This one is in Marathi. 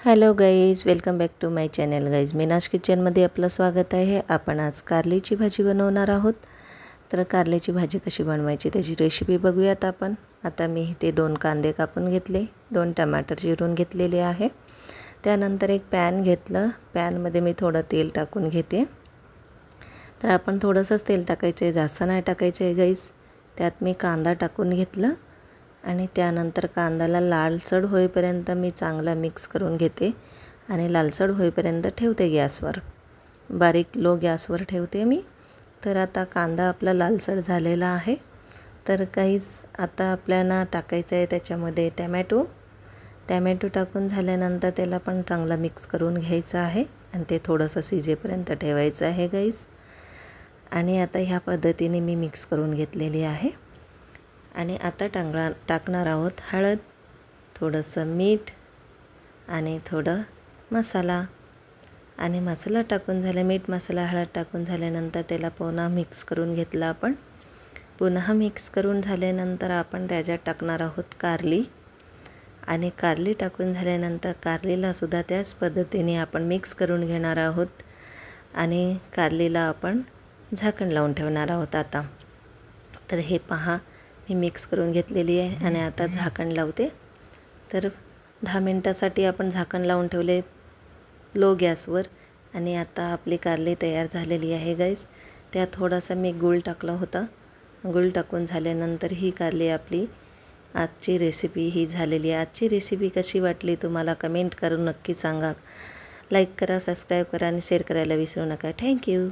Hello guys, welcome back to my channel guys. मीनाश किचनमध्ये आपलं स्वागत आहे. आपण आज कारल्याची भाजी बनवणार आहोत. तर कारल्याची भाजी कशी बनवायची त्याची रेसिपी बघूयात आपण. आता मी इथे 2 कांदे कापून घेतले, 2 टमाटर चिरून घेतलेले आहे. त्यानंतर एक पॅन घेतलं. पॅनमध्ये मी थोडं तेल टाकून घेते. तर आपण थोडंसंच तेल टाकायचं आहे, जास्त नाही टाकायचं आहे गाईज. त्यात मी कांदा टाकून घेतला आणि त्यानंतर कांद्याला लालसर होईपर्यंत मी चांगला मिक्स करून घेते आणि लालसर होईपर्यंत ठेवते गॅसवर. बारीक लो गॅसवर ठेवते मी. तर आता कांदा आपला लालसर झालेला आहे. तर काहीच आता आपल्याला टाकायचं आहे त्याच्यामध्ये टॅमॅटो टाकून झाल्यानंतर त्याला पण चांगला मिक्स करून घ्यायचं आहे आणि ते थोडंसं शिजेपर्यंत ठेवायचं आहे गाईस. आणि आता ह्या पद्धतीने मी मिक्स करून घेतलेली आहे. आणि आता टाकणार आहोत हळद, थोडंसं मीठ आणि थोडं मसाला. आणि मसाला टाकून झाले, मीठ मसाला हळद टाकून झाल्यानंतर त्याला पुन्हा मिक्स करून घेतलं आपण. पुन्हा मिक्स करून झाल्यानंतर आपण त्याच्यात टाकणार आहोत कारली. आणि कारली टाकून झाल्यानंतर कारलीलासुद्धा त्याच पद्धतीने आपण मिक्स करून घेणार आहोत. आणि कारलीला आपण झाकण लावून ठेवणार आहोत आता. तर हे पहा, मी मिक्स करून घेतलेली आहे आणि आता झाकण लावते. तर 10 मिनिटासाठी आपण झाकण लावून ठेवले लो गॅसवर. आणि आता आपली कारली तयार झालेली आहे गाईस. त्यात थोडासा मी गूळ टाकला होता. गूळ टाकून झाल्यानंतर ही कारली आपली आजची रेसिपी ही झालेली आहे. आजची रेसिपी कशी वाटली तुम्हाला कमेंट करून नक्की सांगा. लाईक करा, सबस्क्राईब करा आणि शेअर करायला विसरू नका. थँक्यू.